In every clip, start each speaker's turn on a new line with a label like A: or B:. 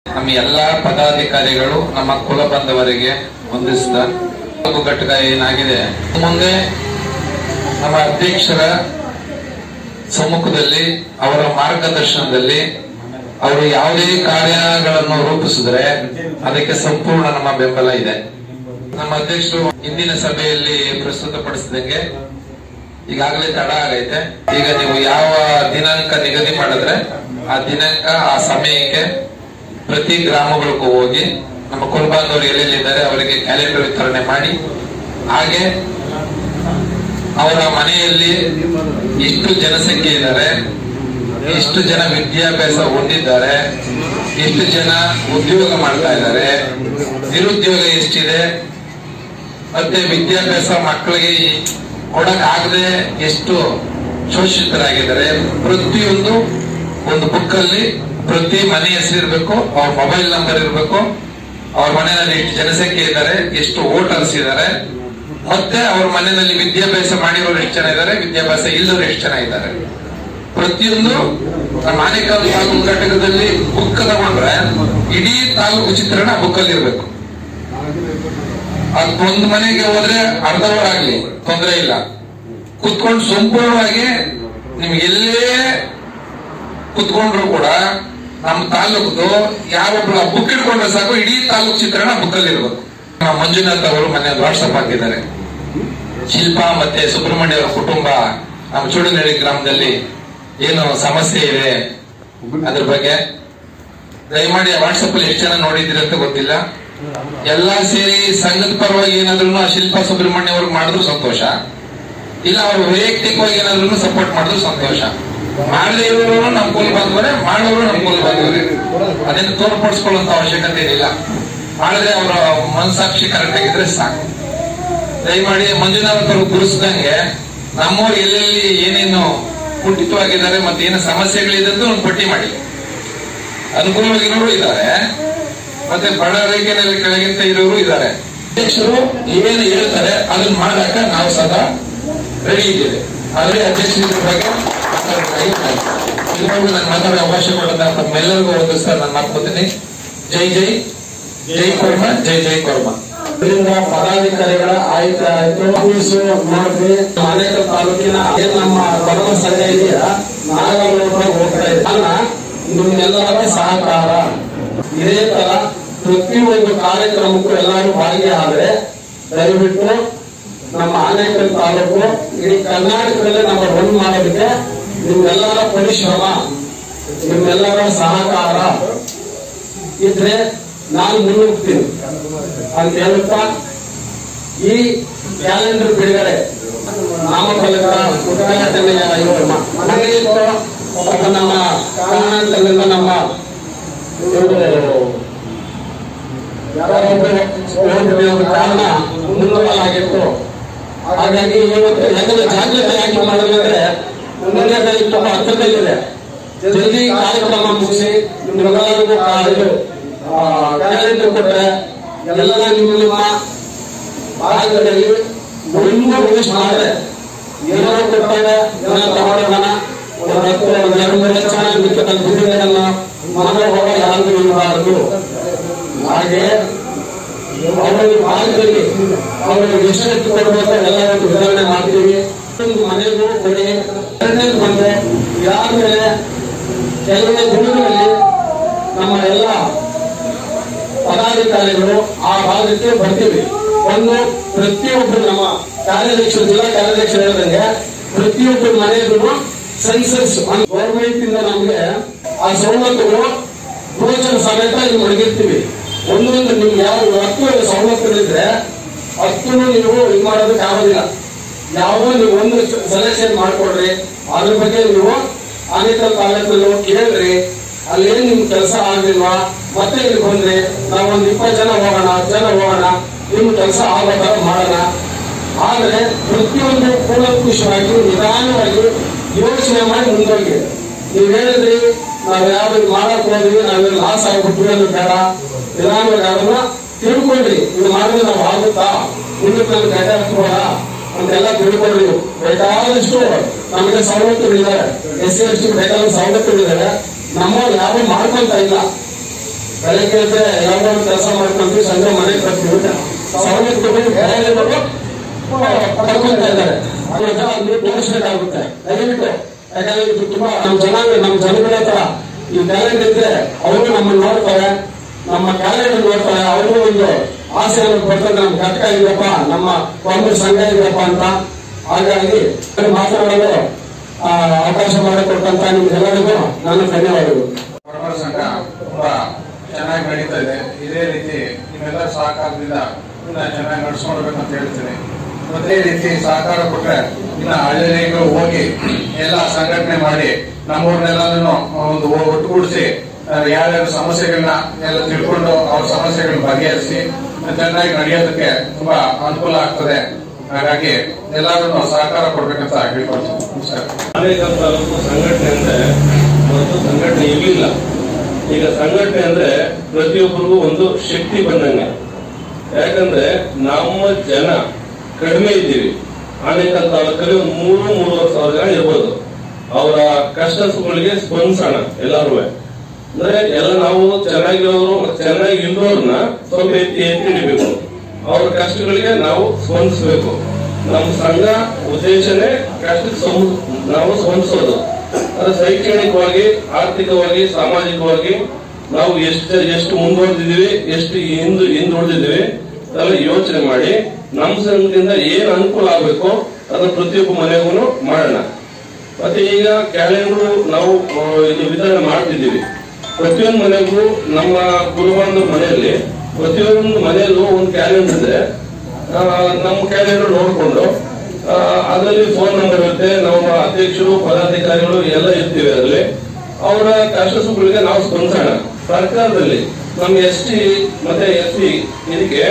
A: ನಮ್ಮ ಎಲ್ಲಾ ಪದಾಧಿಕಾರಿಗಳು ನಮ್ಮ ಕುಲ ಬಂದವರಿಗೆ ಹೊಂದಿಸಿದ ಘಟಕ ಏನಾಗಿದೆ, ಮುಂದೆ ನಮ್ಮ ಅಧ್ಯಕ್ಷರ ಸಮ್ಮುಖದಲ್ಲಿ ಅವರ ಮಾರ್ಗದರ್ಶನದಲ್ಲಿ ಅವರು ಯಾವುದೇ ಕಾರ್ಯಗಳನ್ನು ರೂಪಿಸಿದ್ರೆ ಅದಕ್ಕೆ ಸಂಪೂರ್ಣ ನಮ್ಮ ಬೆಂಬಲ ಇದೆ. ನಮ್ಮ ಅಧ್ಯಕ್ಷರು ಇಂದಿನ ಸಭೆಯಲ್ಲಿ ಪ್ರಸ್ತುತಪಡಿಸಿದಂಗೆ ಈಗಾಗಲೇ ತಡ ಆಗೈತೆ. ಈಗ ನೀವು ಯಾವ ದಿನಾಂಕ ನಿಗದಿ ಮಾಡಿದ್ರೆ ಆ ದಿನಾಂಕ ಆ ಸಮಯಕ್ಕೆ ಪ್ರತಿ ಗ್ರಾಮಗಳಿಗೂ ಹೋಗಿ ನಮ್ಮ ಕುಲಬಾಂಧವರು ಎಲ್ಲೆಲ್ಲಿದ್ದಾರೆ ಅವರಿಗೆ ಕ್ಯಾಲೆಂಡರ್ ವಿತರಣೆ ಮಾಡಿ, ಹಾಗೆ ಅವರ ಮನೆಯಲ್ಲಿ ಎಷ್ಟು ಜನಸಂಖ್ಯೆ ಇದ್ದಾರೆ, ಎಷ್ಟು ಜನ ವಿದ್ಯಾಭ್ಯಾಸ ಹೊಂದಿದ್ದಾರೆ, ಎಷ್ಟು ಜನ ಉದ್ಯೋಗ ಮಾಡ್ತಾ ಇದ್ದಾರೆ, ನಿರುದ್ಯೋಗ ಎಷ್ಟಿದೆ, ಮತ್ತೆ ವಿದ್ಯಾಭ್ಯಾಸ ಮಕ್ಕಳಿಗೆ ಕೊಡಕ್ಕಾಗದೆ ಎಷ್ಟು ಶೋಷಿತರಾಗಿದ್ದಾರೆ, ಪ್ರತಿಯೊಂದು ಒಂದು ಬುಕ್ ಅಲ್ಲಿ ಪ್ರತಿ ಮನೆ ಹೆಸರು ಇರಬೇಕು, ಅವ್ರ ಮೊಬೈಲ್ ನಂಬರ್ ಇರಬೇಕು, ಅವ್ರ ಮನೆಯಲ್ಲಿ ಎಷ್ಟು ಜನಸಂಖ್ಯೆ ಇದ್ದಾರೆ, ಎಷ್ಟು ವೋಟರ್ಸ್ ಇದ್ದಾರೆ, ಮತ್ತೆ ಅವ್ರ ಮನೆಯಲ್ಲಿ ವಿದ್ಯಾಭ್ಯಾಸ ಮಾಡಿರೋರು ಎಷ್ಟು ಜನ ಇದ್ದಾರೆ, ವಿದ್ಯಾಭ್ಯಾಸ ಇಲ್ಲದವರು ಎಷ್ಟು ಜನ ಇದ್ದಾರೆ, ಪ್ರತಿಯೊಂದು ನಮ್ಮ ಆನೇಕಲ್ ತಾಲೂಕು ಘಟಕದಲ್ಲಿ ಬುಕ್ ತಗೊಂಡ್ರೆ ಇಡೀ ತಾಲೂಕು ಚಿತ್ರಣ ಬುಕ್ ಅಲ್ಲಿ ಇರಬೇಕು. ಅದು ಒಂದು ಮನೆಗೆ ಹೋದ್ರೆ ಅರ್ಧವರಾಗ್ಲಿ ತೊಂದರೆ ಇಲ್ಲ, ಕುತ್ಕೊಂಡು ಸಂಪೂರ್ಣವಾಗಿ ನಿಮ್ಗೆ ಎಲ್ಲೇ ಕುತ್ಕೊಂಡ್ರು ಕೂಡ ನಮ್ಮ ತಾಲೂಕು ಯಾರೊಬ್ರು ಬುಕ್ ಇಟ್ಕೊಂಡ್ರೆ ಸಾಕು ಇಡೀ ತಾಲೂಕು ಚಿತ್ರಣ ಬುಕ್ ಅಲ್ಲಿ ಇರ್ಬೇಕು. ಮಂಜುನಾಥ್ ಅವರು ಮನೆ ವಾಟ್ಸಪ್ ಹಾಕಿದ್ದಾರೆ. ಶಿಲ್ಪಾ ಮತ್ತೆ ಸುಬ್ರಹ್ಮಣ್ಯ ಅವರ ಕುಟುಂಬ ನಮ್ಮ ಚೂಡನಹಳ್ಳಿ ಗ್ರಾಮದಲ್ಲಿ ಏನು ಸಮಸ್ಯೆ ಇದೆ ಅದ್ರ ಬಗ್ಗೆ ದಯಮಾಡಿ ವಾಟ್ಸಪ್ ಅಲ್ಲಿ ಎಷ್ಟು ಜನ ನೋಡಿದ್ರಿ ಅಂತ ಗೊತ್ತಿಲ್ಲ. ಎಲ್ಲಾ ಸೇರಿ ಸಂಘದ ಪರವಾಗಿ ಏನಾದ್ರು ಶಿಲ್ಪಾ ಸುಬ್ರಹ್ಮಣ್ಯ ಅವ್ರಿಗೆ ಮಾಡಿದ್ರು ಸಂತೋಷ, ಇಲ್ಲ ಅವ್ರು ವೈಯಕ್ತಿಕವಾಗಿ ಏನಾದ್ರು ಸಪೋರ್ಟ್ ಮಾಡಿದ್ರು ಸಂತೋಷ. ಮಾಡದೇ ಇರೋರು ನಮ್ ಕೋಲ್ ಬಂದವರೆ, ಮಾಡೋರು ನಮ್ ಕೋಲ್ ಬಂದವರೆ, ಅದನ್ನು ತೋರ್ಪಡಿಸ್ಕೊಳ್ಳುವಂತ ಅವಶ್ಯಕತೆ ಏನಿಲ್ಲ. ಮಾಡಿದ್ರೆ ಅವರ ಮನಸಾಕ್ಷಿ ಕರೆಕ್ಟ್ ಆಗಿದ್ರೆ ಸಾಕು. ದಯಮಾಡಿ ಮಂಜುನಾಥ್ ಅವರು ಗುರುಸಿದಂಗೆ ನಮ್ಮವ್ರು ಎಲ್ಲೆಲ್ಲಿ ಏನೇನು ಕುಂಠಿತವಾಗಿದ್ದಾರೆ ಮತ್ತೆ ಏನು ಸಮಸ್ಯೆಗಳಿದೆ ಅಂತ ಒಂದು ಪಟ್ಟಿ ಮಾಡಿ. ಅನುಕೂಲವಾಗಿರೋರು ಇದ್ದಾರೆ, ಮತ್ತೆ ಬಡ ರೇಖೆಯಲ್ಲಿ ಕೆಳಗಿಂತ ಇರೋರು ಇದ್ದಾರೆ. ಅಧ್ಯಕ್ಷರು ಏನು ಹೇಳ್ತಾರೆ ಅದನ್ನ ಮಾಡಾಕ ನಾವು ಸದಾ ರೆಡಿ ಇದ್ದೇವೆ. ಆದ್ರೆ ಅಧ್ಯಕ್ಷರ ಬಗ್ಗೆ ನಾನು ಮಾತಾಡೋ ಅವಕಾಶ ಕೊಡೋದ ತಮ್ಮೆಲ್ಲರಿಗೂ ಒಂದು ನಾನು ಮಾಡ್ಕೋತೀನಿ. ಜೈ ಜೈ ಜೈ ಕೊರ್ಮ, ಜೈ ಜೈ ಕೊರ್ಮ. ಇದರಿಂದ ಪದಾಧಿಕಾರಿಗಳ ಆಯ್ಕೆ ಆಯ್ತು ನೋಡ್ರಿ. ಆನೇಕಲ್ ತಾಲೂಕಿನ ಏನ್ ನಮ್ಮ ಧರ್ಮ ಸಂಘ ಇದೆಯಾ ನಾಗಲೋಟ ಹೋಗ್ತಾ ಇದೆ ಅಲ್ಲ, ನಿಮ್ಗೆಲ್ಲರ ಸಹಕಾರ ಇದೇ ತರ ಪ್ರತಿಯೊಂದು ಕಾರ್ಯಕ್ರಮಕ್ಕೂ ಎಲ್ಲರೂ ಭಾಗಿಯಾದ್ರೆ ದಯವಿಟ್ಟು ನಮ್ಮ ಆನೇಕಲ್ ತಾಲೂಕು ಇಡೀ ಕರ್ನಾಟಕದಲ್ಲೇ ನಂಬರ್ 1 ಮಾಡೋದಕ್ಕೆ ನಿಮ್ಮೆಲ್ಲರ ಪರಿಶ್ರಮ, ನಿಮ್ಮೆಲ್ಲರ ಸಹಕಾರ ಇದ್ರೆ ನಾನು ಮುನ್ನುಗ್ತೀನಿ ಅಂತ ಹೇಳುತ್ತಾ ಈ ಕ್ಯಾಲೆಂಡರ್ ಬಿಡುಗಡೆ ನಾಮಫಲಕ ಉದ್ಘಾಟನೆಯ ನಮ್ಮ ಕಾರಣದಿಂದ ನಮ್ಮ ಕಾರಣ ಮುಂದೂಡಲಾಗಿತ್ತು. ಹಾಗಾಗಿ ಇವತ್ತು ಎಲ್ಲ ಜಾಗೃತಿಯಾಗಿ ಮಾಡೋದಂದ್ರೆ ಮುಂದಿನ ತುಂಬಾ ಅರ್ಥದಲ್ಲಿದೆ. ಜಲ್ದಿ ಕಾರ್ಯಕ್ರಮ ಮುಗಿಸಿ ನಿಮ್ಗೆಲ್ಲರಿಗೂ ಕ್ಯಾಲೆಂಡರ್ ಕೊಟ್ರೆ ಎಲ್ಲ ನಿಮ್ಮ ಭಾಗಗಳಲ್ಲಿ ಒಂದು ವೇಸ್ಟ್ ಮಾಡಿದ್ರೆ ಏನೋ ಕೊಡ್ತಾರೆ, ಜನ ತಗೊಳ್ಳೋಣ, ಒಂದು 10-2 ಚೆನ್ನಾಗಿ ಮಿಕ್ಕದಲ್ಲಿ ದುಡ್ಡಿನ ಮನೆ ಹೋಗ ಯಾರಿಗೂ ಇರಬಾರದು. ಹಾಗೆ ಅವರಿಗೆ ಭಾಗದಲ್ಲಿ ಅವರಿಗೆ ಎಷ್ಟು ಕೊಡಬೇಕು ಎಲ್ಲ ವಿತರಣೆ ಮಾಡ್ತೀವಿ. ಮನೆಗೂ ಕೊಡಿ. ಎರಡನೇದು ಬಂದ್ರೆ ಇದಾದ್ಮೇಲೆ ಕೆಲವೇ ದಿನಗಳಲ್ಲಿ ನಮ್ಮ ಎಲ್ಲ ಪದಾಧಿಕಾರಿಗಳು ಆ ಭಾಗಕ್ಕೆ ಬರ್ತೀವಿ. ಒಂದು ಪ್ರತಿಯೊಬ್ಬರು ನಮ್ಮ ಕಾರ್ಯಾಧ್ಯಕ್ಷರು, ಜಿಲ್ಲಾ ಕಾರ್ಯಾಧ್ಯಕ್ಷರು ಹೇಳಿದಂಗೆ ಪ್ರತಿಯೊಬ್ಬರ ಮನೆಯಲ್ಲೂ ಸೆನ್ಸಸ್ ಗೌರ್ಮೆಂಟ್ ಇಂದ ನಮ್ಗೆ ಆ ಸವಲತ್ತುಗಳು ಭೋಜನ ಸಮೇತ ಇಲ್ಲಿ ಮಡಗಿರ್ತೀವಿ. ಒಂದೊಂದು ನಿಮ್ಗೆ ಯಾವ 10 ಸವಲತ್ತುಗಳಿದ್ರೆ 10 ನೀವು ಇದು ಮಾಡೋದಕ್ಕೆ ಆಗೋದಿಲ್ಲ. ಯಾವುದೋ ನೀವು ಒಂದು ಸೆಲೆಕ್ಷನ್ ಮಾಡ್ಕೊಡ್ರಿ, ಅದ್ರ ಬಗ್ಗೆ ನೀವು ಆನೇಕಲ್ ತಾಲೂಕಲ್ಲಿ ಕೇಳ್ರಿ, ಅಲ್ಲೇನ್ ನಿಮ್ ಕೆಲಸ ಆಗ್ಲಿಲ್ವಾ ಮತ್ತೆ ಇಲ್ಲಿ ಬಂದ್ರೆ ನಾವೊಂದು 20 ಜನ ಹೋಗೋಣ, 10 ಜನ ಹೋಗೋಣ, ನಿಮ್ ಕೆಲಸ ಆಗೋ ತರ ಮಾಡೋಣ. ಆದ್ರೆ ಪ್ರತಿಯೊಂದು ಕೂಲಂಕುಷವಾಗಿ ನಿಧಾನವಾಗಿ ಯೋಚನೆ ಮಾಡಿ ಮುಂದೋಗಿ. ನೀವ್ ಹೇಳಿದ್ರಿ ನಾವ್ ಯಾವ್ದು ಮಾಡಕ್ ಹೋದ್ವಿ, ನಾವೇನು ಲಾಸ್ ಆಗ್ಬಿಟ್ವಿ ಅಂದ್ರೆ ಬೇಡ, ನಿಧಾನವಾಗಿ ಅದನ್ನ ತಿಳ್ಕೊಂಡ್ರಿ. ಇದು ಮಾಡಿದ್ರೆ ನಾವು ಆಗುತ್ತಾ, ಮುಂದಕ್ಕೆ ನಮ್ಗೆ ಗಡ್ಡೆ ಹಾಕ್ಬೋಣ ಅಂತೆಲ್ಲ ತಿಳ್ಕೊಂಡ್ರಿ. ಬೇಕಾದಷ್ಟು ನಮಗೆ ಸವಲತ್ತುಗಳಿದ್ದಾರೆ, SC ST ಬೇಕಾದ ಸವಲತ್ತುಗಳಿದ್ದಾರೆ. ನಮ್ಮವ್ರು ಯಾರು ಮಾಡ್ಕೊಂತ ಇಲ್ಲ.
B: ಬೆಳಗ್ಗೆ ಯಾವ್ದೋ ಒಂದು ಕೆಲಸ ಮಾಡ್ಕೊಂತೀವಿ, ಸಂಜೆ ಮನೆಗೆ ಬರ್ತೀವಿ. ಸವಲತ್ತು ಕರ್ಕೊಂತಾ ಇದ್ದಾರೆ, ಅದನ್ನ ತೋರಿಸ್ಬೇಕಾಗುತ್ತೆ ದಯವಿಟ್ಟು. ಯಾಕಂದ್ರೆ ಇದು ತುಂಬಾ ನಮ್ಮ ಜನಗಳ ಹತ್ರ ಈ ಟ್ಯಾಲೆಂಟ್ ಇದ್ರೆ ಅವರು ನಮ್ಮನ್ನು ನೋಡ್ತಾರೆ, ನಮ್ಮ ಟ್ಯಾಲೆಂಟ್ ನೋಡ್ತಾರೆ. ಅವರು ಒಂದು ಆಸೆಯನ್ನು ಪಡ್ತಾರೆ, ನಮ್ ಘಟಕ ಇದೆಯಪ್ಪ, ನಮ್ಮ ಒಂದು ಸಂಘ ಇದೆಯಪ್ಪ ಅಂತ. ಹಾಗಾಗಿ ಮಾತನಾಡಲು ಅವಕಾಶ ಮಾಡಿಕೊಟ್ಟಂತ ನಿಮ್ಗೆಲ್ಲರಿಗೂ ನನ್ನ ಧನ್ಯವಾದಗಳು.
C: ಪರಮರ ಸಂಘ ತುಂಬಾ ಚೆನ್ನಾಗಿ ನಡೀತಾ ಇದೆ. ಇದೇ ರೀತಿ ನಿಮ್ಮೆಲ್ಲರ ಸಹಕಾರದಿಂದ ಚೆನ್ನಾಗಿ ನಡೆಸ್ಕೊಳ್ಬೇಕಂತ ಹೇಳ್ತೀನಿ. ಅದೇ ರೀತಿ ಸಹಕಾರ ಕೊಟ್ರೆ ಇನ್ನ ಹಳ್ಳಿಗೆ ಹೋಗಿ ಎಲ್ಲ ಸಂಘಟನೆ ಮಾಡಿ ನಮ್ಮೂರ್ನೆಲ್ಲನೂ ಒಂದು ಒಟ್ಟುಗೂಡಿಸಿ ಯಾರ್ಯಾರ ಸಮಸ್ಯೆಗಳನ್ನ ಎಲ್ಲ ತಿಳ್ಕೊಂಡು ಅವ್ರ ಸಮಸ್ಯೆಗಳನ್ನ ಬಗೆಹರಿಸಿ ಚೆನ್ನಾಗಿ ನಡೆಯೋದಕ್ಕೆ ತುಂಬಾ ಅನುಕೂಲ ಆಗ್ತದೆ. ಹಾಗಾಗಿ ಎಲ್ಲರೂ ಸಹಕಾರ ಕೊಡ್ಬೇಕಂತ ಹೇಳ್ಕೊಳ್ತೀನಿ.
D: ಆನೇಕಲ್ ತಾಲೂಕು ಸಂಘಟನೆ ಅಂದ್ರೆ ಮೊದಲು ಸಂಘಟನೆ ಇರಲಿಲ್ಲ. ಈಗ ಸಂಘಟನೆ ಅಂದ್ರೆ ಪ್ರತಿಯೊಬ್ಬರಿಗೂ ಒಂದು ಶಕ್ತಿ ಬಂದಂಗೆ. ಯಾಕಂದ್ರೆ ನಮ್ಮ ಜನ ಕಡಿಮೆ ಇದ್ದೀವಿ. ಆನೇಕಲ್ ತಾಲೂಕಲ್ಲಿ ಒಂದು 3-3.5 ಜನ ಇರ್ಬೋದು. ಅವರ ಕಷ್ಟ ಸುಖಗಳಿಗೆ ಸ್ಪಂದಿಸೋಣ ಎಲ್ಲಾರು. ಅಂದ್ರೆ ಎಲ್ಲ ನಾವು ಚೆನ್ನಾಗಿರೋರು ಚೆನ್ನಾಗಿ ಇಲ್ಲೋರ್ನ ಸ್ವಲ್ಪ ಎತ್ತಿ ಹಿಡಿಬೇಕು. ಅವ್ರ ಕಷ್ಟಗಳಿಗೆ ನಾವು ಸ್ಪಂದಿಸಬೇಕು. ನಮ್ಮ ಸಂಘ ಉದ್ದೇಶನೇ ಕಷ್ಟಕ್ಕೆ ನಾವು ಸ್ಪಂದಿಸೋದು. ಅದು ಶೈಕ್ಷಣಿಕವಾಗಿ, ಆರ್ಥಿಕವಾಗಿ, ಸಾಮಾಜಿಕವಾಗಿ ನಾವು ಎಷ್ಟು ಮುಂದುವರೆದಿದ್ದೀವಿ, ಎಷ್ಟು ಹಿಂದುಳಿದಿದ್ದೀವಿ ಎಲ್ಲ ಯೋಚನೆ ಮಾಡಿ ನಮ್ಮ ಸಂಘದಿಂದ ಏನ್ ಅನುಕೂಲ ಆಗ್ಬೇಕು ಅದನ್ನ ಪ್ರತಿಯೊಬ್ಬ ಮನೆಗೂ ಮಾಡೋಣ. ಮತ್ತೆ ಈಗ ಕ್ಯಾಲೆಂಡರ್ ನಾವು ಇದು ವಿತರಣೆ ಮಾಡ್ತಿದ್ದೀವಿ. ಪ್ರತಿಯೊಂದು ಮನೆಗೂ ನಮ್ಮ ಗುರುಬಾಂಧವ ಮನೆಯಲ್ಲಿ ಪ್ರತಿಯೊಂದು ಮನೆಯಲ್ಲೂ ಒಂದು ಕ್ಯಾಲೆಂಡರ್ ಇದೆ. ನಮ್ಮ ಕ್ಯಾಲೆಂಡರ್ ನೋಡಿಕೊಂಡು ಅದರಲ್ಲಿ ಫೋನ್ ನಂಬರ್ ಇರುತ್ತೆ. ನಮ್ಮ ಅಧ್ಯಕ್ಷರು, ಪದಾಧಿಕಾರಿಗಳು ಎಲ್ಲ ಇರ್ತೀವಿ. ಅದರಲ್ಲಿ ಅವರ ಕಷ್ಟ ಸುಖಗಳಿಗೆ ನಾವು ಸ್ಪಂದಿಸೋಣ. ಸರ್ಕಾರದಲ್ಲಿ ನಮ್ಮ ST ಮತ್ತೆ SC ಇದಕ್ಕೆ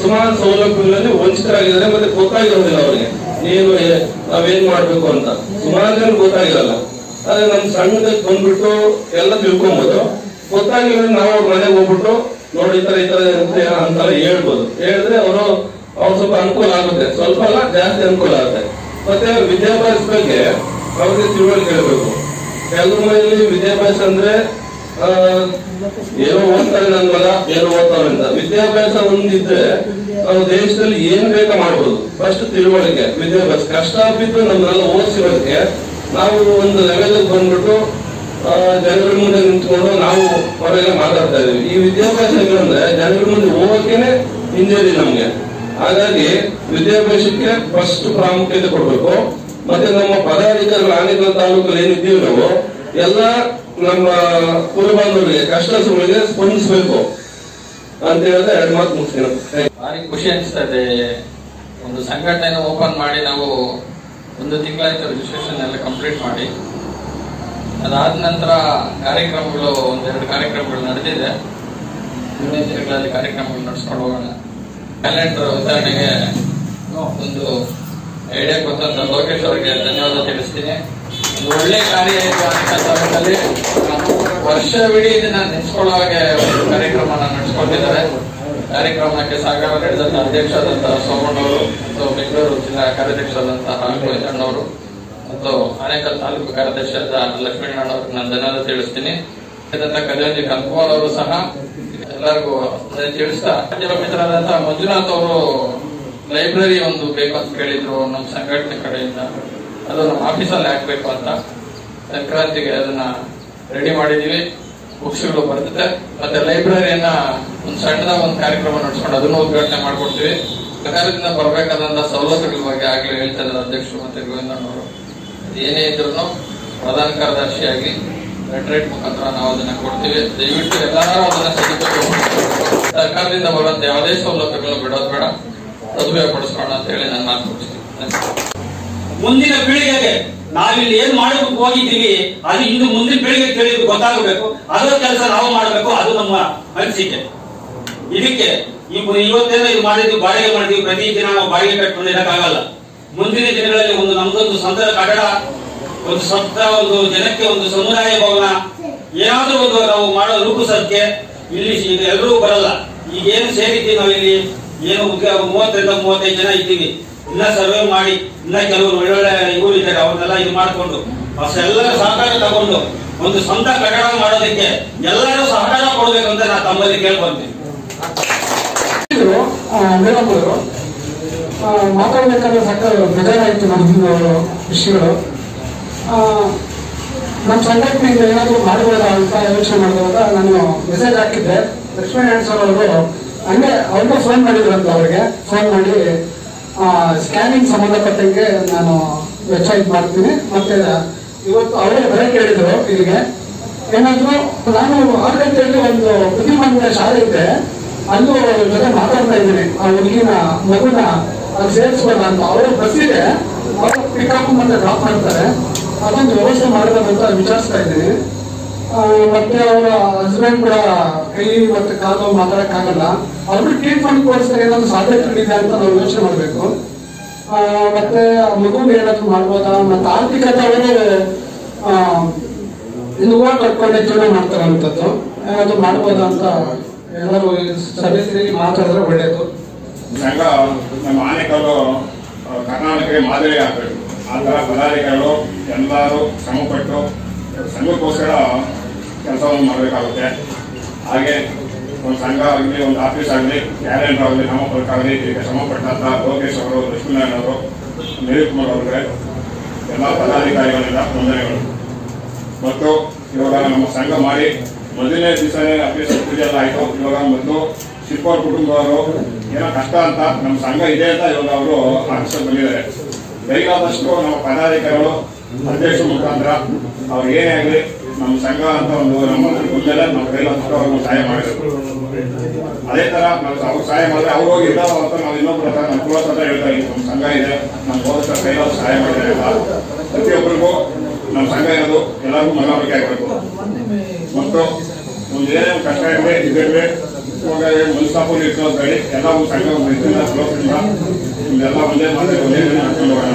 D: ಸುಮಾರು ಸೌಲಭ್ಯಗಳಲ್ಲಿ ವಂಚಿತರಾಗಿದ್ದಾರೆ. ಮತ್ತೆ ಗೊತ್ತಾಗಿರೋದಿಲ್ಲ ಅವರಿಗೆ ನಾವೇನ್ ಮಾಡ್ಬೇಕು ಅಂತ. ಸುಮಾರು ಜನ ಗೊತ್ತಾಗಿರಲ್ಲ. ಆದ್ರೆ ನಮ್ಮ ಸಂಘಕ್ಕೆ ಬಂದ್ಬಿಟ್ಟು ಎಲ್ಲ ತಿಳ್ಕೊಬಹುದು. ಗೊತ್ತಾಗಿಲ್ಲ ನಾವು ಅವ್ರ ಮನೆಗೆ ಹೋಗ್ಬಿಟ್ಟು ನೋಡಿ ಈ ತರ ಅಂತೆಲ್ಲ ಹೇಳ್ಬೋದು. ಹೇಳಿದ್ರೆ ಅವರು ಸ್ವಲ್ಪ ಅನುಕೂಲ ಆಗುತ್ತೆ. ಸ್ವಲ್ಪ ಅಲ್ಲ, ಜಾಸ್ತಿ ಅನುಕೂಲ ಆಗುತ್ತೆ. ಮತ್ತೆ ವಿದ್ಯಾಭ್ಯಾಸ ಬಗ್ಗೆ ಅವ್ರಿಗೆ ತಿಳುವಳಿಕೆ ಹೇಳ್ಬೇಕು. ಕೆಲವು ಮನೆಯಲ್ಲಿ ವಿದ್ಯಾಭ್ಯಾಸ ಅಂದ್ರೆ ಏನೋ ಓದ್ತಾರೆ, ನನ್ ಮಗ ಏನೋ ಓದ್ತಾವೆ ಅಂತ. ವಿದ್ಯಾಭ್ಯಾಸ ಒಂದಿದ್ರೆ ನಾವು ದೇಶದಲ್ಲಿ ಏನ್ ಬೇಕಾ ಮಾಡ್ಬೋದು. ಫಸ್ಟ್ ತಿಳುವಳಿಕೆ, ವಿದ್ಯಾಭ್ಯಾಸ. ಕಷ್ಟ ಬಿದ್ದು ನಮ್ಮನ್ನೆಲ್ಲ ಓದಿಸಿರೋದಕ್ಕೆ ನಾವು ಒಂದು ಲೆವೆಲ್ ಬಂದ್ಬಿಟ್ಟು ಜನಗಳ ಮುಂದೆ ನಿಂತ್ಕೊಂಡು ನಾವು ಹೊರಗೆ ಮಾತಾಡ್ತಾ ಇದೀವಿ. ಈ ವಿದ್ಯಾಭ್ಯಾಸ ಅಂದ್ರೆ ಜನಗಳ ಮುಂದೆ ಹೋಗಕ್ಕೇನೆ ಹಿಂಜರಿ ನಮ್ಗೆ. ಹಾಗಾಗಿ ವಿದ್ಯಾಭ್ಯಾಸಕ್ಕೆ ಫಸ್ಟ್ ಪ್ರಾಮುಖ್ಯತೆ ಕೊಡ್ಬೇಕು. ಮತ್ತೆ ನಮ್ಮ ಪದಾಧಿಕಾರಿಗಳು ಆನೇಕಲ್ ತಾಲೂಕಲ್ಲಿ ಏನಿದ್ದೀವಿ ನಾವು ಎಲ್ಲ ನಮ್ಮ ಕುರುಬಾಂಧವರಿಗೆ ಕಷ್ಟ ಸುಖಗಳಿಗೆ ಸ್ಪಂದಿಸಬೇಕು ಅಂತ ಹೇಳಿದ್ರೆ 2 ಮಾತು ಮುಗಿಸ್ತೀನಿ.
E: ಭಾರಿ ಖುಷಿ ಅನಿಸ್ತಾ ಇದೆ. ಒಂದು ಸಂಘಟನೆಯನ್ನು ಓಪನ್ ಮಾಡಿ ನಾವು 1 ತಿಂಗಳಾಯ್ತು ರಿಜಿಸ್ಟ್ರೇಷನ್ ಎಲ್ಲ ಕಂಪ್ಲೀಟ್ ಮಾಡಿ. ಅದಾದ ನಂತರ ಕಾರ್ಯಕ್ರಮಗಳು 1-2 ಕಾರ್ಯಕ್ರಮಗಳು ನಡೆದಿದೆ. ಮುಂದಿನ ದಿನಗಳಲ್ಲಿ ಕಾರ್ಯಕ್ರಮಗಳು ನಡೆಸ್ಕೊಂಡು ಹೋಗೋಣ. ಕ್ಯಾಲೆಂಡರ್ ವಿತರಣೆಗೆ ಒಂದು ಐಡಿಯಾ ಕೊಟ್ಟಂತ ಲೋಕೇಶ್ ಅವರಿಗೆ ಧನ್ಯವಾದ ತಿಳಿಸ್ತೀನಿ. ಒಂದು ಒಳ್ಳೆ ಕಾರ್ಯ ಇದೆ. ವರ್ಷವಿಡೀ ಇದನ್ನ ನೆನೆಸ್ಕೊಳ್ಳೋ ಹಾಗೆ ಒಂದು ಕಾರ್ಯಕ್ರಮನ ನಡೆಸ್ಕೊಂಡಿದ್ದಾರೆ. ಕಾರ್ಯಕ್ರಮಕ್ಕೆ ಸಹಕಾರ ನೀಡಿದಂತಹ ಅಧ್ಯಕ್ಷರಾದಂತಹ ಸೋಮಣ್ಣವರು ಮತ್ತು ಬೆಂಗಳೂರು ಜಿಲ್ಲಾ ಕಾರ್ಯಾಧ್ಯಕ್ಷರಾದಂತಹ ಗೋವಿಂದಣ್ಣವರು ಮತ್ತು ಆನೇಕಲ್ ತಾಲೂಕು ಕಾರ್ಯದರ್ಶಿಯಾದ ಲಕ್ಷ್ಮೀನಾರಾಯಣವ್ರಿಗೆ ನಾನು ಧನ್ಯವಾದ ತಿಳಿಸ್ತೀನಿ. ಕದಿಯಂಜಿ ಕನ್ಕುಮಾರ್ ಅವರು ಸಹ ಎಲ್ಲರಿಗೂ ತಿಳಿಸ್ತಾ, ಮಿತ್ರರಾದಂತಹ ಮಂಜುನಾಥ್ ಅವರು ಲೈಬ್ರರಿ ಒಂದು ಬೇಕು ಅಂತ ಕೇಳಿದ್ರು ನಮ್ಮ ಸಂಘಟನೆ ಕಡೆಯಿಂದ. ಅದು ನಮ್ಮ ಆಫೀಸಲ್ಲಿ ಹಾಕ್ಬೇಕು ಅಂತ ಸಂಕ್ರಾಂತಿಗೆ ಅದನ್ನ ರೆಡಿ ಮಾಡಿದೀವಿ. ಬುಕ್ಸ್ಗಳು ಬರ್ತದೆ. ಮತ್ತೆ ಲೈಬ್ರರಿಯನ್ನ ಒಂದು ಸಣ್ಣದ ಒಂದು ಕಾರ್ಯಕ್ರಮ ನಡೆಸ್ಕೊಂಡು ಅದನ್ನು ಉದ್ಘಾಟನೆ ಮಾಡ್ಕೊಡ್ತೀವಿ. ಸರ್ಕಾರದಿಂದ ಬರಬೇಕಾದಂತಹ ಸವಲತ್ತುಗಳ ಬಗ್ಗೆ ಆಗ್ಲೇ ಹೇಳ್ತಾ ಇದ್ದಾರೆ ಅಧ್ಯಕ್ಷರು ಮತ್ತೆ ಗೋವಿಂದಣ್ಣವರು. ಏನೇ ಇದ್ರು ಪ್ರಧಾನ ಕಾರ್ಯದರ್ಶಿಯಾಗಿ ಲೆಟರೇಟ್ ಮುಖಾಂತರ ನಾವು ಅದನ್ನ ಕೊಡ್ತೀವಿ. ದಯವಿಟ್ಟು ಎಲ್ಲರೂ ಅದನ್ನ ಸದುಪಯೋಗ ಸರ್ಕಾರದಿಂದ ಬರುವಂತ ಯಾವುದೇ ಸವಲತ್ತುಗಳನ್ನು ಬಿಡೋದು ಬೇಡ, ಸದುಪಯೋಗ ಪಡಿಸ್ಕೋಣ ಅಂತ ಹೇಳಿ ನಾನು ಮಾತು ಮುಗಿಸ್ತೀನಿ.
F: ಮುಂದಿನ ಪೀಳಿಗೆಗೆ ನಾವಿಲ್ಲಿ ಏನ್ ಮಾಡಬೇಕು ಹೋಗಿದ್ದೀವಿ ಅದು ಇಂದು ಮುಂದಿನ ಪೀಳಿಗೆ ತಿಳಿದು ಗೊತ್ತಾಗಬೇಕು. ಅದರ ಕೆಲಸ ನಾವು ಮಾಡಬೇಕು. ಅದು ನಮ್ಮ ಅನಿಸಿಕೆ. ಇದಕ್ಕೆ ಇವತ್ತೇನೋ ಇದು ಮಾಡಿದ್ವಿ, ಬಾಡಿಗೆ ಮಾಡಿದ್ವಿ, ಪ್ರತಿ ದಿನ ನಾವು ಬಾಡಿಗೆ ಕಟ್ಕೊಂಡು ಇರಕ್ಕಾಗಲ್ಲ. ಮುಂದಿನ ದಿನಗಳಲ್ಲಿ ಒಂದು ನಮ್ದೊಂದು ಸ್ವಂತ ಕಟ್ಟಡ, ಒಂದು ಸ್ವಂತ ಒಂದು ಜನಕ್ಕೆ ಒಂದು ಸಮುದಾಯ ಭವನ ಏನಾದ್ರೂ ಒಂದು ನಾವು ಮಾಡೋ ರೂಪಿಸೋದಕ್ಕೆ ಇಲ್ಲಿ ಎಲ್ಲರೂ ಬರಲ್ಲ. ಈಗ ಏನು ಸೇರಿದ್ದೀವಿ ನಾವಿಲ್ಲಿ ಏನು 30-35 ಜನ ಇದ್ದೀವಿ. ಇನ್ನ ಸರ್ವೆ ಮಾಡಿ ಇನ್ನ ಕೆಲವರು ಒಳ್ಳೊಳ್ಳೆ ಇವರು ಇದ್ದಾರೆ, ಅವನ್ನೆಲ್ಲ ಇದು ಮಾಡಿಕೊಂಡು ಅಷ್ಟೆಲ್ಲರ ಸಹಕಾರ ತಗೊಂಡು ಒಂದು ಸ್ವಂತ ಕಟ್ಟಡ ಮಾಡೋದಕ್ಕೆ ಎಲ್ಲರೂ ಸಹಕಾರ ಕೊಡಬೇಕು ಅಂತ ನಾನು ತಮ್ಮಲ್ಲಿ ಕೇಳ್ಕೊಂತೀನಿ.
B: ಮೇಡಮ್ ಅವರು ಮಾತಾಡಬೇಕಾದ್ರೆ ಸಾಕಷ್ಟು ಬೇಜಾರಾಯಿತು ನಮ್ದು ವಿಷಯಗಳು. ನಮ್ಮ ಸಂಘಟನೆಯಿಂದ ಏನಾದರೂ ಮಾಡಬಹುದಾ ಅಂತ ಯೋಚನೆ ಮಾಡಿದಾಗ ನಾನು ಮೆಸೇಜ್ ಹಾಕಿದ್ದೆ. ಲಕ್ಷ್ಮೀನಾರಾಯಣ ಸರ್ ಅವರು ಹಂಗೆ ಅವ್ರಿಗೂ ಫೋನ್ ಮಾಡಿದ್ರಂತ. ಅವ್ರಿಗೆ ಫೋನ್ ಮಾಡಿ ಸ್ಕ್ಯಾನಿಂಗ್ ಸಂಬಂಧಪಟ್ಟಂಗೆ ನಾನು ವೆಬ್ಸೈಟ್ ಮಾಡ್ತೀನಿ, ಮತ್ತೆ ಇವತ್ತು ಅವರೇ ಬರಕ್ಕೆ ಹೇಳಿದ್ರು ಇಲ್ಲಿಗೆ. ಏನಾದ್ರು ನಾನು 6 ಗಂಟೆಯಲ್ಲಿ ಒಂದು ಬುದ್ಧಿಮಾನ ಶಾಲೆ ಇದೆ, ಅಲ್ಲೂ ಜೊತೆ ಮಾತಾಡ್ತಾ ಇದ್ದೀನಿ. ಆ ಹುಡುಗಿನ ಮಗುನ ಅಲ್ಲಿ ಸೇರಿಸ್ಬೋದ ಅಂತ. ಅವರು ಬಸ್ಸಿದೆ, ಅವರು ಪಿಕಪ್ ಮತ್ತೆ ಡ್ರಾಪ್ ಮಾಡ್ತಾರೆ. ಅದೊಂದು ವ್ಯವಸ್ಥೆ ಮಾಡಬೇಕಂತ ವಿಚಾರಿಸ್ತಾ ಇದ್ದೀನಿ. ಮತ್ತೆ ಅವರ ಹಸ್ಬೆಂಡ್ ಕೂಡ ಕೈ ಮತ್ತೆ ಕಾಲು ಮಾತಾಡಕ್ಕಾಗಲ್ಲ. ಅವ್ರಿಗೆ ಟ್ರೀಟ್ಮೆಂಟ್ ಕೊಡಿಸಿದ್ರೆ ಏನಾದ್ರು ಸಾಧ್ಯತೆಗಳಿದೆ ಅಂತ ನಾವು ಯೋಚನೆ ಮಾಡಬೇಕು. ಮತ್ತೆ ಮಗುಗೆ ಏನಾದ್ರು ಮಾಡ್ಬೋದಾ, ಮತ್ತೆ ಆರ್ಥಿಕತೆ ಅವರು ಇನ್ನು ಕಟ್ಕೊಂಡೆ ಜೀವನ ಮಾಡ್ತಾರಂಥದ್ದು ಏನಾದ್ರು ಮಾಡ್ಬೋದಾ ಅಂತ ಎಲ್ಲರೂ ಸಭೆಯಲ್ಲಿ ಮಾತಾಡಿದ್ರೆ ಒಳ್ಳೇದು.
G: ಸಂಘ ನಮ್ಮ ಆನೆಕಲ್ಲು ಕರ್ನಾಟಕಕ್ಕೆ ಮಾದರಿ ಆಗಬೇಕು. ಆ ಥರ ಪದಾಧಿಕಾರಿಗಳು ಎಲ್ಲರೂ ಶ್ರಮಪಟ್ಟು ಸಂಘಕ್ಕೋಸ್ಕರ ಕೆಲಸವನ್ನು ಮಾಡಬೇಕಾಗುತ್ತೆ. ಹಾಗೆ ಒಂದು ಸಂಘ ಆಗಲಿ, ಒಂದು ಆಫೀಸ್ ಆಗಲಿ, ಕ್ಯಾಲೆಂಡರ್ ಆಗಲಿ, ನಾಮಫಲಕಾಗಲಿ, ಈಗ ಶ್ರಮಪಟ್ಟಂತ ಲೋಕೇಶ್ ಅವರು, ಲಕ್ಷ್ಮೀನಾರಾಯಣ ಅವರು, ನಿರೀಪ್ ಕುಮಾರ್ ಅವರಿಗೆ ಎಲ್ಲ ಪದಾಧಿಕಾರಿಗಳಿಂದ ವಂದನೆಗಳು. ಮತ್ತು ಇವಾಗ ನಮ್ಮ ಸಂಘ ಮಾಡಿ ಮೊದಲನೇ ದಿವಸನೇ ಆಫೀಸ್ ಪೂಜೆ ಎಲ್ಲ ಆಯಿತು. ಇವಾಗ ಮೊದಲು ಶಿಲ್ಪವ್ರ ಕುಟುಂಬದವರು ಏನೋ ಕಷ್ಟ ಅಂತ ನಮ್ಮ ಸಂಘ ಇದೆ ಅಂತ ಇವಾಗ ಅವರು ಆಫೀಸಲ್ಲಿ ಬಂದಿದ್ದಾರೆ. ಕೈಲಾದಷ್ಟು ನಮ್ಮ ಪದಾಧಿಕಾರಿಗಳು ಅಧ್ಯಕ್ಷರ ಮುಖಾಂತರ ಅವ್ರು ಏನೇ ಆಗಲಿ ನಮ್ಮ ಸಂಘ ಅಂತ ಒಂದು ನಮ್ಮ ಮುಂದೆಲ್ಲ ನಮ್ಮ ಕೈಲಾದಷ್ಟು ಅವ್ರಿಗೆ ಸಹಾಯ ಮಾಡಬೇಕು. ಅದೇ ತರ ನಾವು ಅವ್ರು ಸಹಾಯ ಮಾಡಿದ್ರೆ ಅವ್ರು ಹೋಗಿ ಇಲ್ಲ ಅಂತ ನಾವು ಇನ್ನೊಬ್ಬರ ಹತ್ರ ನಮ್ಮ ಕ್ಲೋಸ್ ಹತ್ರ ಹೇಳ್ತಾ ಇದ್ದೀವಿ, ನಮ್ಮ ಸಂಘ ಇದೆ, ನಮ್ಮ ಹೋದ ಕೈಲಾದ ಸಹಾಯ ಮಾಡಿದ್ರೆ ಎಲ್ಲ ಪ್ರತಿಯೊಬ್ಬರಿಗೂ ನಮ್ಮ ಸಂಘ ಇರೋದು ಎಲ್ಲರಿಗೂ ಮನವರಿಕೆ ಆಗಬೇಕು. ಮತ್ತು ಒಂದು ಏನೇನು ಕಷ್ಟ ಇರಲಿ ಇದಿರಲಿ ಇವಾಗ ಮನಸ್ತಾಪು ಇಟ್ಕೊಳ್ಳೋದು ಬೇಡಿ, ಎಲ್ಲವೂ ಸಂಘ ಕ್ಲೋಸಿಂದ ನಿಮ್ದೆಲ್ಲ ಒಂದೇ ಮಾತು ಒಂದೇ ನಡ್ಕೊಂಡು ಹೋಗೋಣ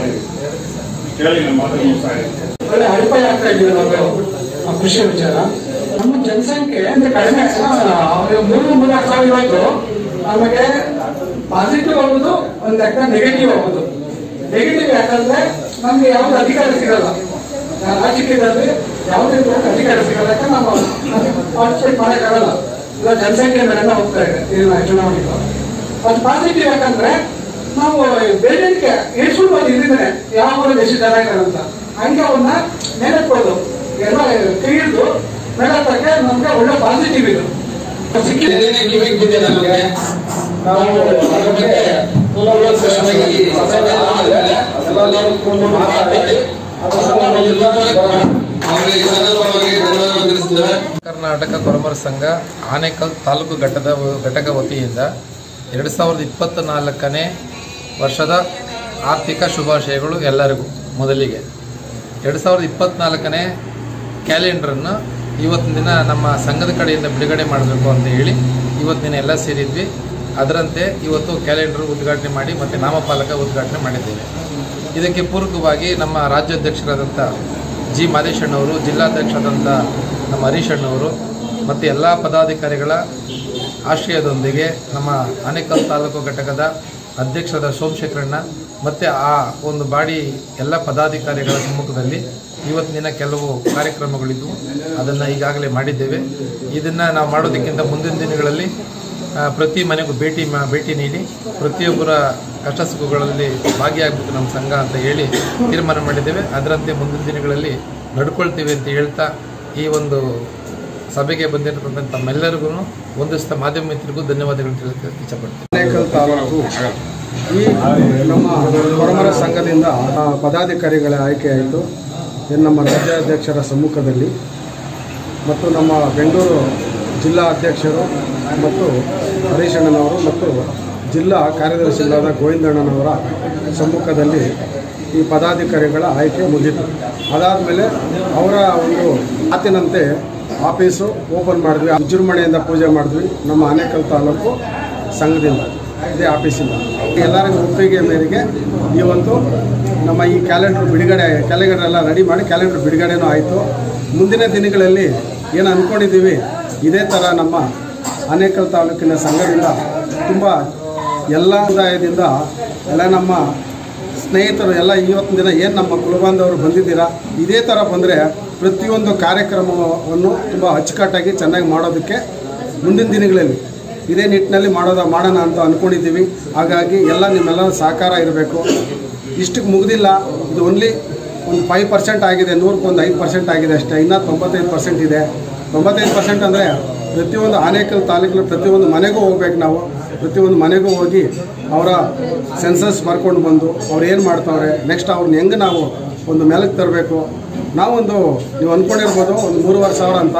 G: ಕೇಳಿ ನಮ್ಮ ಮಾತು ಮುಗಿಸ್ತಾ ಇದ್ದೀವಿ.
B: ಒಳ್ಳೆ ಅಡಿಪಾಯ ಆಗ್ತಾ ಇದ್ದೀವಿ ನಾವು ಕೃಷಿ ವಿಚಾರ. ನಮ್ಮ ಜನಸಂಖ್ಯೆ ಅಂದ್ರೆ ಕಡಿಮೆ, 3-4 ಇವತ್ತು ನಮಗೆ ಪಾಸಿಟಿವ್ ಆಗುದು, ಒಂದು ಲೆಕ್ಕ ನೆಗೆಟಿವ್ ಆಗುದು. ನೆಗೆಟಿವ್ ಯಾಕಂದ್ರೆ ನಮ್ಗೆ ಯಾವ್ದು ಅಧಿಕಾರ ಸಿಗಲ್ಲ, ರಾಜಕೀಯದಲ್ಲಿ ಯಾವುದೇ ಅಧಿಕಾರ ಸಿಗಲ್ಲ. ಯಾಕಂದ್ರೆ ನಾವು ಪಾರ್ಟಿಸಿಪೇಟ್ ಮಾಡೋಕ್ಕಾಗಲ್ಲ. ಇಲ್ಲ ಜನಸಂಖ್ಯೆ ಮೇಲೆ ಹೋಗ್ತಾ ಇದೆ ಚುನಾವಣೆಗಳು. ಅದು ಪಾಸಿಟಿವ್ ಯಾಕಂದ್ರೆ ನಾವು ಬೇರೆಯವರಿಗೆ ಹೇಳ್ಸ್ಕೊಳ್ಬೋದು ಇಲ್ಲಿದ್ದೇನೆ ಯಾವ ಊರಲ್ಲಿ ಎಷ್ಟು ಜನ ಇದ್ದಾರೆ ಅಂತ. ಹಂಗೆ ಅವನ್ನ ಮೇಲೆ ಕೊಡೋದು ಎಲ್ಲ ಕೈ ಹಿಡಿದು ಮೇಲಕ್ಕೆ ನಮ್ಗೆ ಒಳ್ಳೆ ಪಾಸಿಟಿವ್ ಇದು ಸಿಕ್ಕಿದೆ. ನಮಗೆ ನಾವು ಅದ್ರ ಬಗ್ಗೆ
A: ಕರ್ನಾಟಕ ಕೊರಮರ ಸಂಘ ಆನೇಕಲ್ ತಾಲೂಕು ಘಟಕ ವತಿಯಿಂದ 2024ನೇ ವರ್ಷದ ಆರ್ಥಿಕ ಶುಭಾಶಯಗಳು ಎಲ್ಲರಿಗೂ. ಮೊದಲಿಗೆ 2024ನೇ ಕ್ಯಾಲೆಂಡರನ್ನು ಇವತ್ತಿನ ದಿನ ನಮ್ಮ ಸಂಘದ ಕಡೆಯಿಂದ ಬಿಡುಗಡೆ ಮಾಡಬೇಕು ಅಂತ ಹೇಳಿ ಇವತ್ತಿನ ಎಲ್ಲ ಸೇರಿದ್ವಿ. ಅದರಂತೆ ಇವತ್ತು ಕ್ಯಾಲೆಂಡರ್ ಉದ್ಘಾಟನೆ ಮಾಡಿ ಮತ್ತು ನಾಮಫಲಕ ಉದ್ಘಾಟನೆ ಮಾಡಿದ್ದೇವೆ. ಇದಕ್ಕೆ ಪೂರಕವಾಗಿ ನಮ್ಮ ರಾಜ್ಯಾಧ್ಯಕ್ಷರಾದಂಥ ಜಿ ಮಾದೇಶಣ್ಣವರು, ಜಿಲ್ಲಾಧ್ಯಕ್ಷರಾದಂಥ ನಮ್ಮ ಹರೀಶ್ ಅಣ್ಣವರು ಮತ್ತು ಎಲ್ಲ ಪದಾಧಿಕಾರಿಗಳ ಆಶ್ರಯದೊಂದಿಗೆ ನಮ್ಮ ಆನೇಕಲ್ ತಾಲೂಕು ಘಟಕದ ಅಧ್ಯಕ್ಷರಾದ ಸೋಮಶೇಖರಣ್ಣ ಮತ್ತು ಆ ಒಂದು ಬಾಡಿ ಎಲ್ಲ ಪದಾಧಿಕಾರಿಗಳ ಸಮ್ಮುಖದಲ್ಲಿ ಇವತ್ತಿನ ಕೆಲವು ಕಾರ್ಯಕ್ರಮಗಳಿದ್ದವು. ಅದನ್ನು ಈಗಾಗಲೇ ಮಾಡಿದ್ದೇವೆ. ಇದನ್ನು ನಾವು ಮಾಡೋದಕ್ಕಿಂತ ಮುಂದಿನ ದಿನಗಳಲ್ಲಿ ಪ್ರತಿ ಮನೆಗೂ ಭೇಟಿ ನೀಡಿ ಪ್ರತಿಯೊಬ್ಬರ ಕಷ್ಟ ಸುಖಗಳಲ್ಲಿ ಭಾಗಿಯಾಗಬೇಕು ನಮ್ಮ ಸಂಘ ಅಂತ ಹೇಳಿ ತೀರ್ಮಾನ ಮಾಡಿದ್ದೇವೆ. ಅದರಂತೆ ಮುಂದಿನ ದಿನಗಳಲ್ಲಿ ನಡ್ಕೊಳ್ತೀವಿ ಅಂತ ಹೇಳ್ತಾ ಈ ಒಂದು ಸಭೆಗೆ ಬಂದಿರತಕ್ಕಂಥ ತಮ್ಮೆಲ್ಲರಿಗೂ ಒಂದಿಸ್ತ ಮಾಧ್ಯಮ ಮಿತ್ರರಿಗೂ ಧನ್ಯವಾದಗಳು ತಿಳಿಸಕ್ಕೆ ಇಚ್ಛಪಡ್ತೀನಿ.
H: ಆನೇಕಲ್ ತಾಲೂಕು ಈ ನಮ್ಮ ಕೊರಮರ ಸಂಘದಿಂದ ಪದಾಧಿಕಾರಿಗಳ ಆಯ್ಕೆಯಾಯಿತು. ನಮ್ಮ ರಾಜ್ಯಾಧ್ಯಕ್ಷರ ಸಮ್ಮುಖದಲ್ಲಿ ಮತ್ತು ನಮ್ಮ ಬೆಂಗಳೂರು ಜಿಲ್ಲಾ ಅಧ್ಯಕ್ಷರು ಮತ್ತು ಹರೀಶ್ ಅಣ್ಣನವರು ಮತ್ತು ಜಿಲ್ಲಾ ಕಾರ್ಯದರ್ಶಿಗಳಾದ ಗೋವಿಂದಣ್ಣನವರ ಸಮ್ಮುಖದಲ್ಲಿ ಈ ಪದಾಧಿಕಾರಿಗಳ ಆಯ್ಕೆ ಮುಗಿತು. ಅದಾದಮೇಲೆ ಅವರ ಒಂದು ಮಾತಿನಂತೆ ಆಫೀಸು ಓಪನ್ ಮಾಡಿದ್ವಿ. ವಿಜೃಂಭಣೆಯಿಂದ ಪೂಜೆ ಮಾಡಿದ್ವಿ ನಮ್ಮ ಆನೇಕಲ್ ತಾಲೂಕು ಸಂಘದಿಂದ, ಇದೇ ಆಫೀಸಿಂದ. ಎಲ್ಲರಿಗೂ ಒಪ್ಪಿಗೆ ಮೇರೆಗೆ ಇವತ್ತು ನಮ್ಮ ಈ ಕ್ಯಾಲೆಂಡರ್ ಎಲ್ಲ ರೆಡಿ ಮಾಡಿ ಕ್ಯಾಲೆಂಡರ್ ಬಿಡುಗಡೆನೂ ಆಯಿತು. ಮುಂದಿನ ದಿನಗಳಲ್ಲಿ ಏನು ಅಂದ್ಕೊಂಡಿದ್ದೀವಿ ಇದೇ ಥರ ನಮ್ಮ ಆನೇಕಲ್ ತಾಲೂಕಿನ ಸಂಘದಿಂದ ತುಂಬ ಎಲ್ಲ ಆದಾಯದಿಂದ ಎಲ್ಲ ನಮ್ಮ ಸ್ನೇಹಿತರು ಎಲ್ಲ ಇವತ್ತಿನ ದಿನ ಏನು ನಮ್ಮ ಕುಲಬಾಂಧವರು ಬಂದಿದ್ದೀರಾ, ಇದೇ ಥರ ಬಂದರೆ ಪ್ರತಿಯೊಂದು ಕಾರ್ಯಕ್ರಮವನ್ನು ತುಂಬ ಅಚ್ಚುಕಟ್ಟಾಗಿ ಚೆನ್ನಾಗಿ ಮಾಡೋದಕ್ಕೆ ಮುಂದಿನ ದಿನಗಳಲ್ಲಿ ಇದೇ ನಿಟ್ಟಿನಲ್ಲಿ ಮಾಡೋಣ ಅಂತ ಅಂದ್ಕೊಂಡಿದ್ದೀವಿ. ಹಾಗಾಗಿ ಎಲ್ಲ ನಿಮ್ಮೆಲ್ಲರ ಸಹಕಾರ ಇರಬೇಕು. ಇಷ್ಟಕ್ಕೆ ಮುಗಿದಿಲ್ಲ, ಇದು ಓನ್ಲಿ ಒಂದು 5% ಆಗಿದೆ, 100ಕ್ಕೆ ಒಂದು 5% ಆಗಿದೆ ಅಷ್ಟೇ. ಇನ್ನೂ 95% ಇದೆ. 95% ಅಂದರೆ ಪ್ರತಿಯೊಂದು ಆನೇಕಲ್ ತಾಲೂಕಿನ ಪ್ರತಿಯೊಂದು ಮನೆಗೂ ಹೋಗ್ಬೇಕು. ನಾವು ಪ್ರತಿಯೊಂದು ಮನೆಗೂ ಹೋಗಿ ಅವರ ಸೆನ್ಸಸ್ ಬರ್ಕೊಂಡು ಬಂದು ಅವ್ರು ಏನು ಮಾಡ್ತಾವ್ರೆ, ನೆಕ್ಸ್ಟ್ ಅವ್ರನ್ನ ಹೆಂಗೆ ನಾವು ಒಂದು ಮೇಲಕ್ಕೆ ತರಬೇಕು. ನಾವೊಂದು ನೀವು ಅಂದ್ಕೊಂಡಿರ್ಬೋದು ಒಂದು 3,500 ಅಂತ,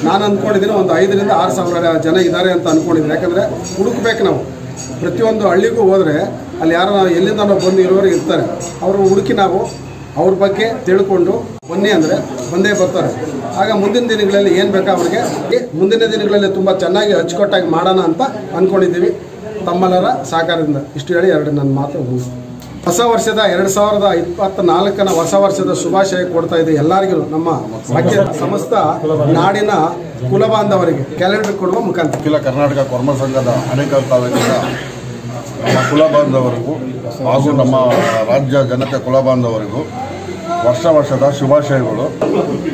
H: ನಾನು ಅಂದ್ಕೊಂಡಿದ್ದೀನಿ ಒಂದು 5,000 to 6,000 ಜನ ಇದ್ದಾರೆ ಅಂತ ಅಂದ್ಕೊಂಡಿದ್ದೀನಿ. ಯಾಕಂದರೆ ಹುಡುಕ್ಬೇಕು ನಾವು. ಪ್ರತಿಯೊಂದು ಹಳ್ಳಿಗೂ ಹೋದರೆ ಅಲ್ಲಿ ಯಾರು ಎಲ್ಲಿಂದ ನಾವು ಬಂದು ಇರೋರು ಇರ್ತಾರೆ, ಅವರು ಹುಡುಕಿ ನಾವು ಅವ್ರ ಬಗ್ಗೆ ತಿಳ್ಕೊಂಡು ಬನ್ನಿ ಅಂದರೆ ಬಂದೇ ಬರ್ತಾರೆ. ಆಗ ಮುಂದಿನ ದಿನಗಳಲ್ಲಿ ಏನು ಬೇಕಾ ಅವ್ರಿಗೆ ಮುಂದಿನ ದಿನಗಳಲ್ಲಿ ತುಂಬ ಚೆನ್ನಾಗಿ ಅಚ್ಚುಕಟ್ಟಾಗಿ ಮಾಡೋಣ ಅಂತ ಅಂದ್ಕೊಂಡಿದ್ದೀವಿ. ತಮ್ಮೆಲ್ಲರ ಸಹಕಾರದಿಂದ ಇಷ್ಟು ಹೇಳಿ ನನ್ನ ಮಾತು ಮುಗಿಸ್ತೀನಿ. ಹೊಸ ವರ್ಷದ 2024ನ ಹೊಸ ವರ್ಷದ ಶುಭಾಶಯ ಕೊಡ್ತಾ ಇದೆ ಎಲ್ಲರಿಗೂ. ನಮ್ಮ ಸಮಸ್ತ ನಾಡಿನ ಕುಲಬಾಂಧವರಿಗೆ ಕ್ಯಾಲೆಂಡರ್ ಕೊಡುವ ಮುಖಾಂತರ
I: ಅಖಿಲ ಕರ್ನಾಟಕ ಕೊರಮ ಸಂಘದ ಆನೇಕಲ್ ತಾಲೂಕಿನ ನಮ್ಮ ಕುಲಬಾಂಧವರಿಗೂ ಹಾಗೂ ನಮ್ಮ ರಾಜ್ಯ ಜನತೆ ಕುಲಬಾಂಧವರಿಗೂ ವರ್ಷದ ಶುಭಾಶಯಗಳು.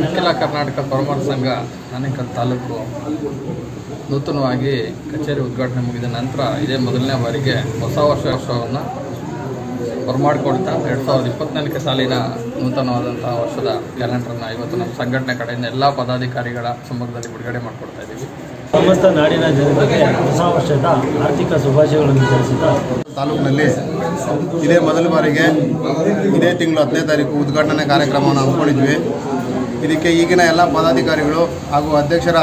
E: ಅಖಿಲ ಕರ್ನಾಟಕ ಕೊರಮ ಸಂಘ ಆನೇಕಲ್ ತಾಲೂಕು ನೂತನವಾಗಿ ಕಚೇರಿ ಉದ್ಘಾಟನೆ ಮುಗಿದ ನಂತರ ಇದೇ ಮೊದಲನೇ ಬಾರಿಗೆ ಹೊಸ ವರ್ಷವನ್ನು ಬರಮಾಡಿಕೊಡ್ತಾ 2024 ಸಾಲಿನ ನೂತನವಾದಂತಹ ವರ್ಷದ ಕ್ಯಾಲೆಂಡರ್ನ ಇವತ್ತು ನಮ್ಮ ಸಂಘಟನೆ ಕಡೆಯಿಂದ ಎಲ್ಲ ಪದಾಧಿಕಾರಿಗಳ ಸಮ್ಮುಖದಲ್ಲಿ ಬಿಡುಗಡೆ ಮಾಡಿಕೊಡ್ತಾ ಇದ್ದೀವಿ.
J: ಸಮಸ್ತ ನಾಡಿನ ಜನತೆಗೆ ಹೊಸ ವರ್ಷದ ಆರ್ಥಿಕ ಶುಭಾಶಯಗಳನ್ನು ತಿಳಿಸುತ್ತಾ
I: ತಾಲೂಕಿನಲ್ಲಿ ಇದೇ ಮೊದಲ ಬಾರಿಗೆ ಇದೇ ತಿಂಗಳು 10ನೇ ತಾರೀಕು ಉದ್ಘಾಟನೆ ಕಾರ್ಯಕ್ರಮವನ್ನು ಹಮ್ಮಿಕೊಂಡಿದ್ವಿ. ಇದಕ್ಕೆ ಈಗಿನ ಎಲ್ಲ ಪದಾಧಿಕಾರಿಗಳು ಹಾಗೂ ಅಧ್ಯಕ್ಷರ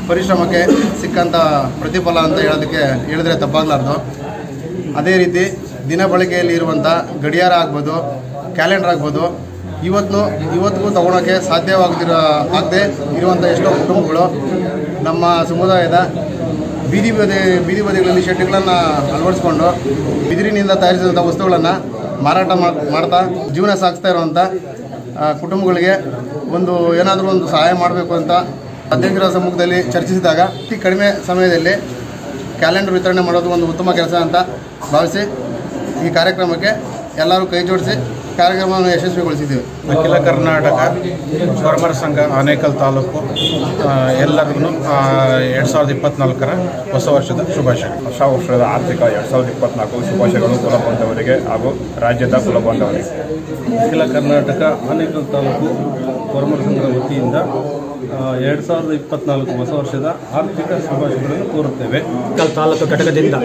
I: ಪರಿಶ್ರಮಕ್ಕೆ ಸಿಕ್ಕಂಥ ಪ್ರತಿಫಲ ಅಂತ ಹೇಳಿದ್ರೆ ತಪ್ಪಾಗಲಾರ್ದು. ಅದೇ ರೀತಿ ದಿನ ಬಳಕೆಯಲ್ಲಿ ಇರುವಂಥ ಗಡಿಯಾರ ಆಗ್ಬೋದು, ಕ್ಯಾಲೆಂಡರ್ ಆಗ್ಬೋದು, ಇವತ್ತಿಗೂ ತಗೊಳೋಕ್ಕೆ ಆಗದೆ ಇರುವಂಥ ಎಷ್ಟೋ ಕುಟುಂಬಗಳು ನಮ್ಮ ಸಮುದಾಯದ ಬೀದಿ ಬದಿಗಳಲ್ಲಿ ಶೆಡ್ಗಳನ್ನು ಅಳವಡಿಸ್ಕೊಂಡು ಬಿದಿರಿನಿಂದ ತಯಾರಿಸಿದಂಥ ವಸ್ತುಗಳನ್ನು ಮಾರಾಟ ಮಾಡ್ತಾ ಜೀವನ ಸಾಗಿಸ್ತಾ ಇರುವಂಥ ಕುಟುಂಬಗಳಿಗೆ ಏನಾದರೂ ಒಂದು ಸಹಾಯ ಮಾಡಬೇಕು ಅಂತ ಅಧ್ಯಕ್ಷರ ಸಮ್ಮುಖದಲ್ಲಿ ಚರ್ಚಿಸಿದಾಗ ಅತಿ ಕಡಿಮೆ ಸಮಯದಲ್ಲಿ ಕ್ಯಾಲೆಂಡರ್ ವಿತರಣೆ ಮಾಡೋದು ಒಂದು ಉತ್ತಮ ಕೆಲಸ ಅಂತ ಭಾವಿಸಿ ಈ ಕಾರ್ಯಕ್ರಮಕ್ಕೆ ಎಲ್ಲರೂ ಕೈ ಜೋಡಿಸಿ ಕಾರ್ಯಕ್ರಮವನ್ನು ಯಶಸ್ವಿಗೊಳಿಸಿದ್ದೀವಿ.
C: ಅಖಿಲ ಕರ್ನಾಟಕ ಕೊರಮರ ಸಂಘ ಆನೇಕಲ್ ತಾಲೂಕು ಎಲ್ಲರಿಗೂ 2024ರ ಹೊಸ ವರ್ಷದ ಶುಭಾಶಯಗಳು.
G: ಹೊಸ ವರ್ಷದ ಆರ್ಥಿಕ 2024 ಶುಭಾಶಯಗಳು ಕುಲಬಾಂಧವರಿಗೆ ಹಾಗೂ ರಾಜ್ಯದ ಕುಲಬಾಂಧವರಿಗೆ.
D: ಅಖಿಲ ಕರ್ನಾಟಕ ಆನೇಕಲ್ ತಾಲೂಕು ಕೊರಮರ ಸಂಘದ ವತಿಯಿಂದ 2024 ಹೊಸ ವರ್ಷದ ಆರ್ಥಿಕ ಶುಭಾಶಯಗಳನ್ನು ಕೋರುತ್ತೇವೆ.
J: ತಾಲೂಕು ಘಟಕದಿಂದ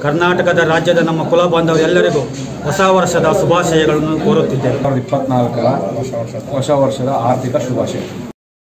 J: ಕರ್ನಾಟಕದ ರಾಜ್ಯದ ನಮ್ಮ ಕುಲ ಬಾಂಧವರೆಲ್ಲರಿಗೂ ಹೊಸ ವರ್ಷದ ಶುಭಾಶಯಗಳನ್ನು ಕೋರುತ್ತಿದ್ದೇವೆ.
C: 2024ರ ಹೊಸ ವರ್ಷದ ಆರ್ಥಿಕ ಶುಭಾಶಯ.